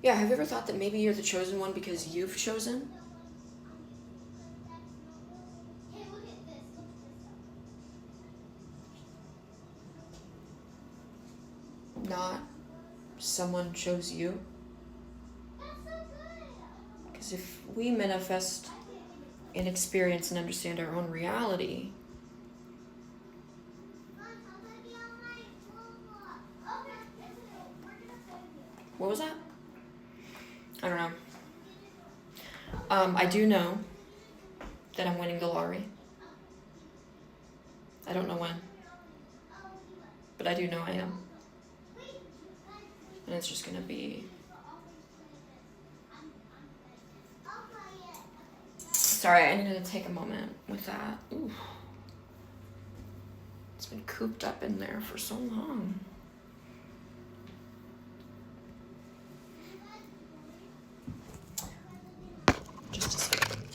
Yeah, have you ever thought that maybe you're the chosen one because you've chosen? Not someone chose you? Because if we manifest and experience and understand our own reality, what was that? I don't know. I do know that I'm winning the lottery. I don't know when, but I do know I am. And it's just gonna be... Sorry, I needed to take a moment with that. Ooh. It's been cooped up in there for so long. Just a second.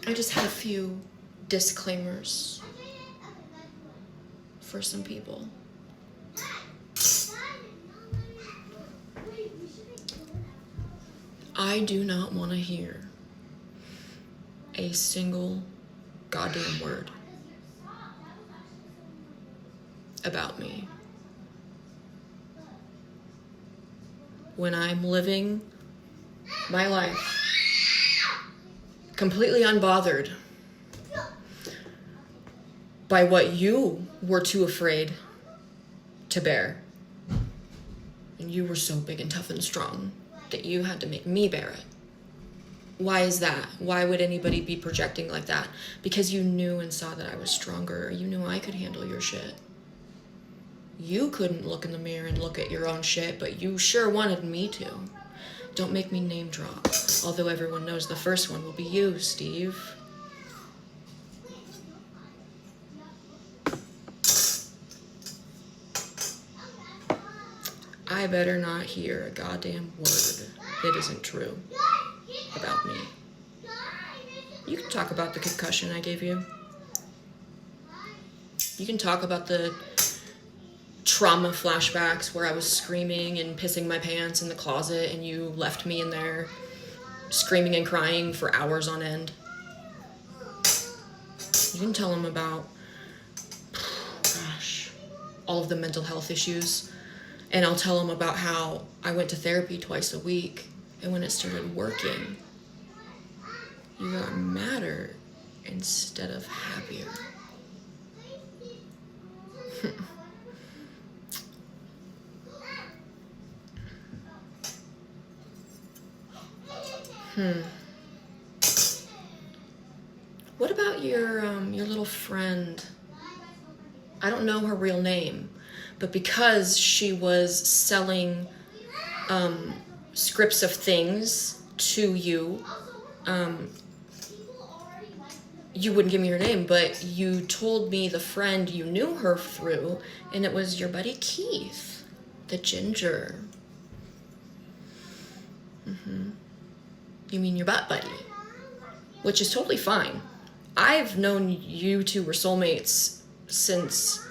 I just had a few disclaimers for some people. I do not want to hear a single goddamn word about me when I'm living my life completely unbothered by what you were too afraid to bear. And you were so big and tough and strong that you had to make me bear it. Why is that? Why would anybody be projecting like that? Because you knew and saw that I was stronger. You knew I could handle your shit. You couldn't look in the mirror and look at your own shit, but you sure wanted me to. Don't make me name drop. Although everyone knows the first one will be you, Steve. I better not hear a goddamn word that isn't true about me. You can talk about the concussion I gave you. You can talk about the trauma flashbacks where I was screaming and pissing my pants in the closet and you left me in there screaming and crying for hours on end. You can tell them about, all of the mental health issues. And I'll tell them about how I went to therapy twice a week. And when it started working, you got madder instead of happier. What about your little friend? I don't know her real name, but because she was selling scripts of things to you, you wouldn't give me her name, but you told me the friend you knew her through, and it was your buddy Keith, the ginger. You mean your butt buddy, which is totally fine. I've known you two were soulmates since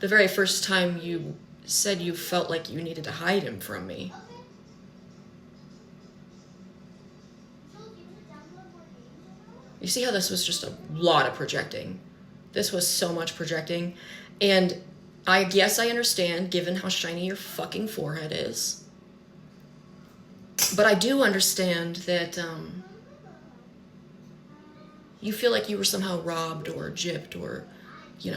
the very first time you said you felt like you needed to hide him from me. You see how this was just a lot of projecting? This was so much projecting. And I guess I understand, given how shiny your fucking forehead is. But I do understand that you feel like you were somehow robbed or gypped or,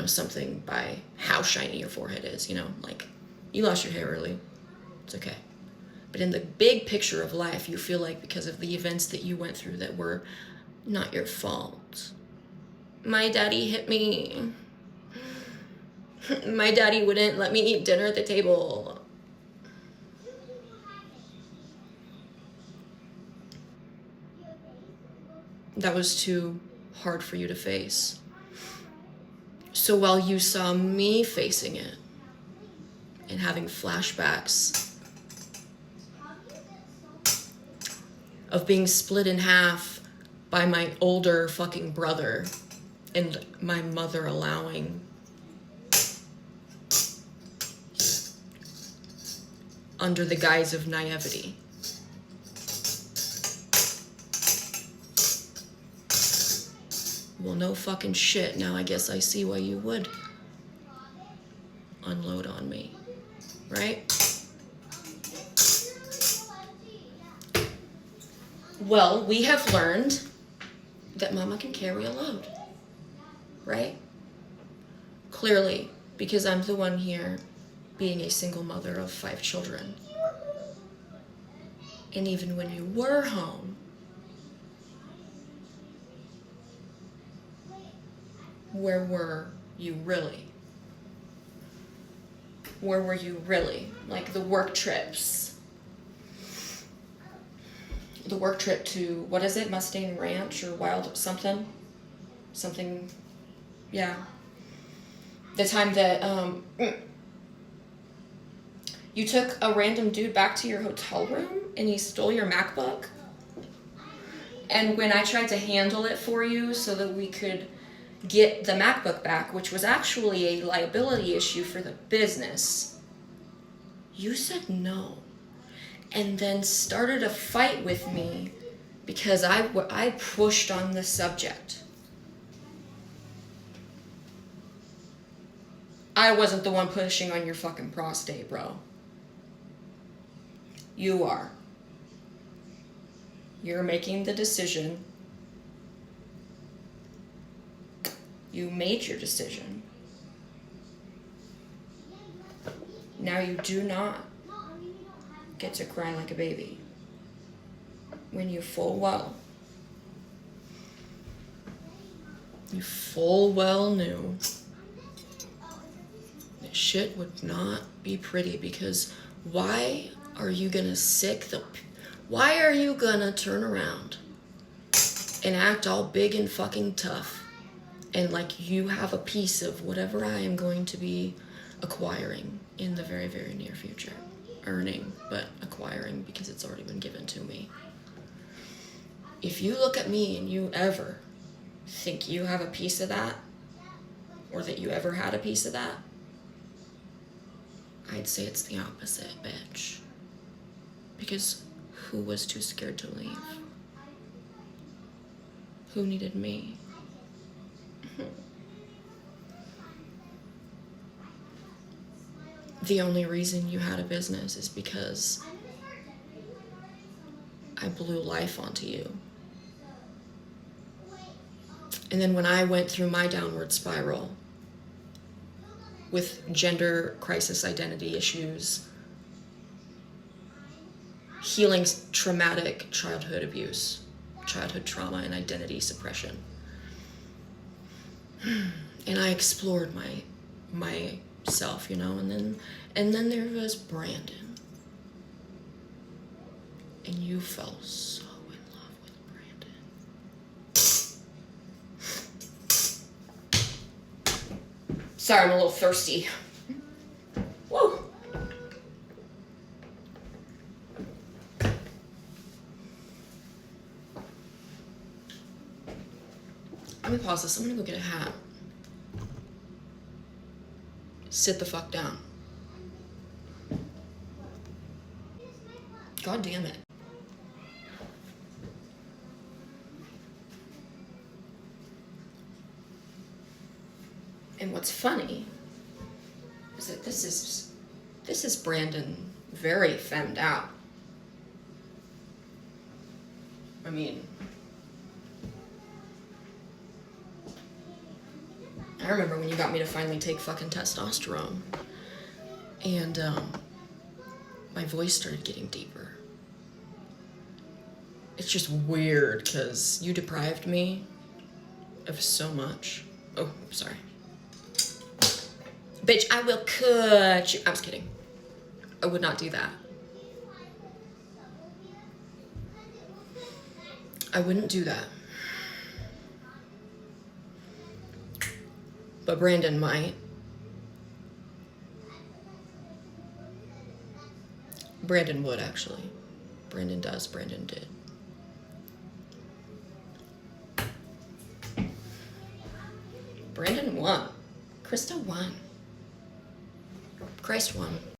something by how shiny your forehead is, like you lost your hair early. It's okay. But in the big picture of life, you feel like because of the events that you went through that were not your fault. My daddy hit me. My daddy wouldn't let me eat dinner at the table. That was too hard for you to face. So while you saw me facing it and having flashbacks of being split in half by my older fucking brother and my mother allowing under the guise of naivety. Well, no fucking shit. Now I guess I see why you would unload on me, right? Well, we have learned that mama can carry a load, right? Clearly, because I'm the one here being a single mother of 5 children. And even when you were home, where were you really? Where were you really? Like the work trips. The work trip to, what is it? Mustang Ranch or Wild something? Something, yeah. The time that you took a random dude back to your hotel room and he stole your MacBook. And when I tried to handle it for you so that we could get the MacBook back, which was actually a liability issue for the business, you said no. And then started a fight with me because I pushed on the subject. I wasn't the one pushing on your fucking prostate, bro. You are. You're making the decision. You made your decision. Now you do not get to cry like a baby when you full well knew that shit would not be pretty, because why are you gonna turn around and act all big and fucking tough and like you have a piece of whatever I am going to be acquiring in the very, very near future? Earning, but acquiring because it's already been given to me. If you look at me and you ever think you have a piece of that, or that you ever had a piece of that, I'd say it's the opposite, bitch. Because who was too scared to leave? Who needed me? The only reason you had a business is because I blew life onto you. And then when I went through my downward spiral with gender crisis identity issues, healing traumatic childhood abuse, childhood trauma and identity suppression, and I explored myself, and then there was Brandon, and you fell so in love with Brandon. Sorry, I'm a little thirsty. Whoa. Let me pause this. I'm gonna go get a hat. Sit the fuck down. God damn it. And what's funny is that this is Brandon very femmed out. I mean, I remember when you got me to finally take fucking testosterone, and my voice started getting deeper. It's just weird because you deprived me of so much. Oh, sorry. Bitch, I will cut you. I was kidding. I would not do that. I wouldn't do that. But Brandon might. Brandon would, actually. Brandon does. Brandon did. Brandon won. Krista won. Christ won.